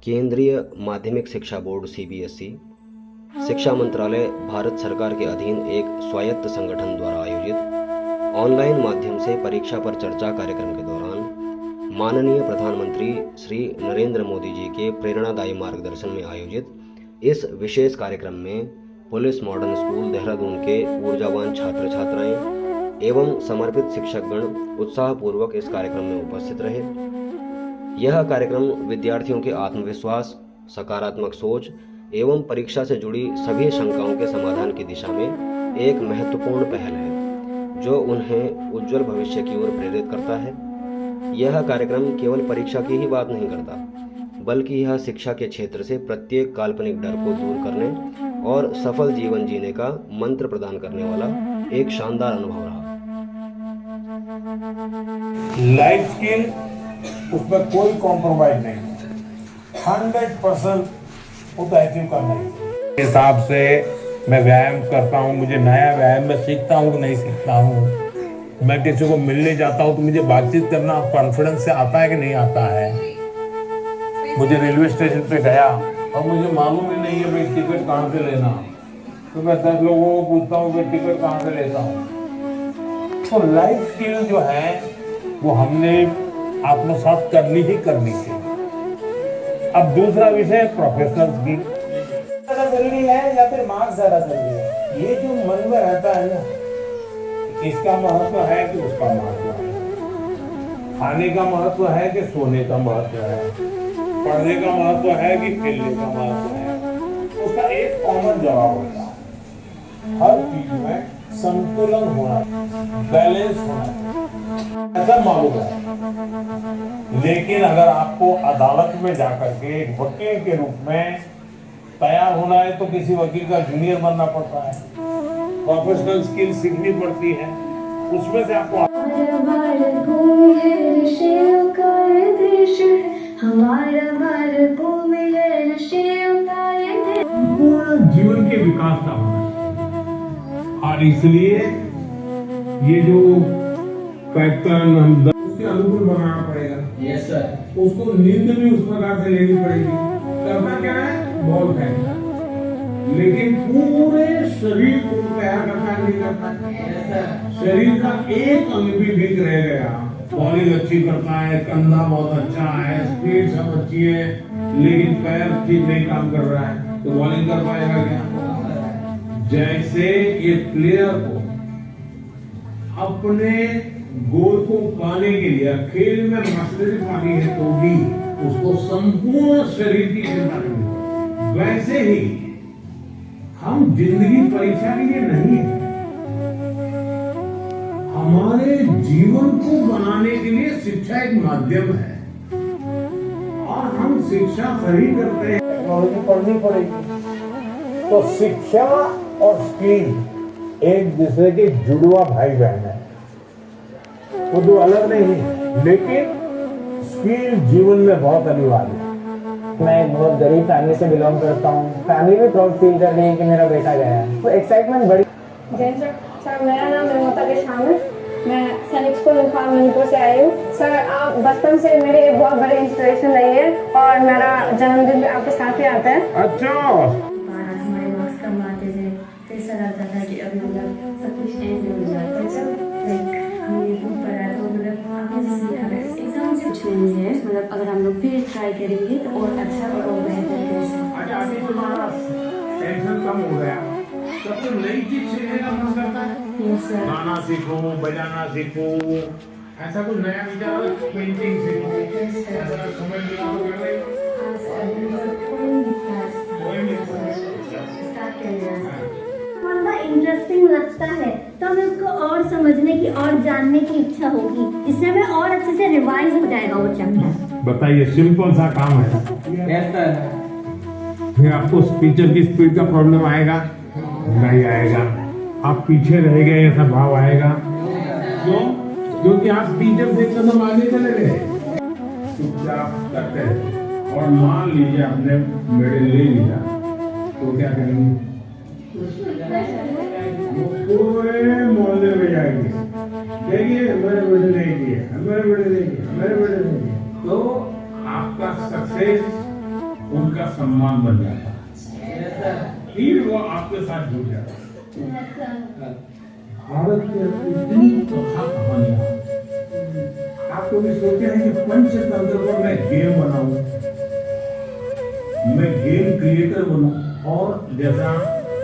केंद्रीय माध्यमिक शिक्षा बोर्ड सीबीएसई, शिक्षा मंत्रालय भारत सरकार के अधीन एक स्वायत्त संगठन द्वारा आयोजित ऑनलाइन माध्यम से परीक्षा पर चर्चा कार्यक्रम के दौरान माननीय प्रधानमंत्री श्री नरेंद्र मोदी जी के प्रेरणादायी मार्गदर्शन में आयोजित इस विशेष कार्यक्रम में पुलिस मॉडर्न स्कूल देहरादून के ऊर्जावान छात्र छात्राएं एवं समर्पित शिक्षकगण उत्साहपूर्वक इस कार्यक्रम में उपस्थित रहे। यह कार्यक्रम विद्यार्थियों के आत्मविश्वास, सकारात्मक सोच एवं परीक्षा से जुड़ी सभी शंकाओं के समाधान की दिशा में एक महत्वपूर्ण पहल है, जो उन्हें उज्जवल भविष्य की ओर प्रेरित करता है। यह कार्यक्रम केवल परीक्षा की ही बात नहीं करता, बल्कि यह शिक्षा के क्षेत्र से प्रत्येक काल्पनिक डर को दूर करने और सफल जीवन जीने का मंत्र प्रदान करने वाला एक शानदार अनुभव रहा। लाइफ स्किल, उसमें कोई कॉम्प्रोमाइज नहीं, 100% उसको अचीव करना है। इस हिसाब से मैं व्यायाम करता हूँ, मुझे नया व्यायाम मैं सीखता हूँ कि नहीं सीखता हूँ। मैं किसी को मिलने जाता हूँ तो मुझे बातचीत करना कॉन्फिडेंस से आता है कि नहीं आता है। मुझे रेलवे स्टेशन पे गया और मुझे मालूम ही नहीं है भाई टिकट कहाँ से लेना, तो मैं 10 लोगों को पूछता हूँ कि टिकट कहाँ से लेता हूँ। तो लाइफ स्किल जो है वो हमने आत्मसात करनी ही करनी चाहिए। अब दूसरा विषय प्रोफेशनल स्किल ज्यादा जरूरी है या फिर मार्क्स ज्यादा जरूरी है? ये जो मन में रहता है ना, इसका महत्व है कि उसका महत्व है, खाने का महत्व है कि सोने का महत्व है, पढ़ने का महत्व है कि खेलने का महत्व है, उसका एक कॉमन जवाब होता है, हर चीज में संतुलन होना, बैलेंस होना, ऐसा मालूम है। लेकिन अगर आपको अदालत में जाकर के एक वकील के रूप में तैयार होना है तो किसी वकील का जूनियर बनना पड़ता है, प्रोफेशनल स्किल सीखनी पड़ती है, उसमें से आपको जीवन के विकास का होना। और इसलिए ये जो पैटर्न हम उसके अनुकूल बनाना पड़ेगा। Yes sir. उसको नींद भी उस प्रकार से लेनी पड़ेगी। करना क्या है? बॉल फेंकना, लेकिन पूरे शरीर को तैयार करना नहीं करना। शरीर का एक अंग भी वीक रह गया, बॉलिंग अच्छी करता है, कंधा बहुत अच्छा है, स्पीड सब अच्छी है, लेकिन पैर ठीक नहीं काम कर रहा है, तो बॉलिंग कर पाएगा क्या? जैसे ये प्लेयर को अपने गोल को पाने के लिए खेल में मसले पानी है तो भी उसको संपूर्ण शरीर की चिंता करनी, वैसे ही हम जिंदगी परीक्षा के लिए नहीं है, हमारे जीवन को बनाने के लिए शिक्षा एक माध्यम है और हम शिक्षा सही करते हैं, टेक्नोलॉजी पढ़नी पड़ेगी। तो शिक्षा और स्किल एक दूसरे के जुड़वा भाई बहन है, वो दो अलग नहीं है, लेकिन स्किल जीवन में बहुत अनिवार्य है। मैं एक बहुत गरीब फैमिली से बिलोंग करता हूँ। फैमिली भी प्राउड फील कर रही है कि मेरा बेटा गया है, तो एक्साइटमेंट बड़ी। जय सर, मेरा नाम ममता केशवान है। मैं सैनिक स्कूल इम्फाल मणिपुर से आई हूँ। सर, आप बचपन से मेरे एक बहुत बड़े इंस्पिरेशन रही है और मेरा जन्मदिन भी आपके साथ ही आता है। अच्छा, हमारे मार्क्स कम आते थे तो ऐसा लगता था कि अभी मतलब सब कुछ ऐसे हो जाता है। जब हम ये बुक पढ़ा तो मतलब आपने जैसे लिखा है एग्जाम से कुछ नहीं है, मतलब अगर हम लोग फिर ट्राई करेंगे तो और अच्छा और बेहतर कर अभी तुम्हारा टेंशन कम हो गया, तब तो नई चीज सीखने का मन करता है। गाना सीखो, बजाना सीखो, ऐसा कुछ नया विचार, पेंटिंग सीखो, ऐसा समझ लिया तो कर रहे इंटरेस्टिंग लगता है तो हमें उसको और समझने की और जानने की इच्छा होगी, इससे हमें और अच्छे से रिवाइज हो जाएगा वो चैप्टर। बताइए, सिंपल सा काम है। Yes sir. फिर आपको स्पीचर की स्पीड का प्रॉब्लम आएगा? नहीं आएगा। आप पीछे रह गए ऐसा भाव आएगा? क्यों? क्योंकि आप टीचर से कदम आगे चले गए। चुपचाप करते हैं और मान लीजिए आपने मेडल ले लिया तो क्या करेंगे? पूरे मोहल्ले में जाएंगे, देखिए मेरे बेटे नहीं किए, मेरे बेटे नहीं किए, मेरे बेटे नहीं किए। तो आपका सक्सेस उनका सम्मान बन जाता, फिर वो आपके साथ जुड़ जाता। भारत की इतनी कथा कहानियां, आप कभी सोचे हैं कि पंचतंत्र पर मैं गेम बनाऊं, मैं गेम क्रिएटर बनूं? और जैसा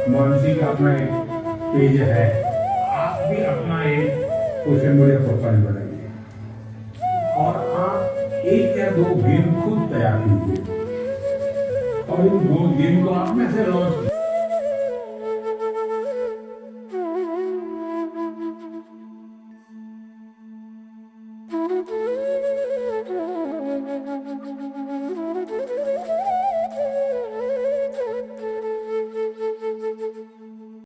मानसी का अपना एक पेज है, आप भी अपना एक सोशल मीडिया प्रोफाइल बनाइए और आप 1 या 2 गेम खुद तैयार कीजिए और इन 2 गेम को आप में से लॉन्च कीजिए।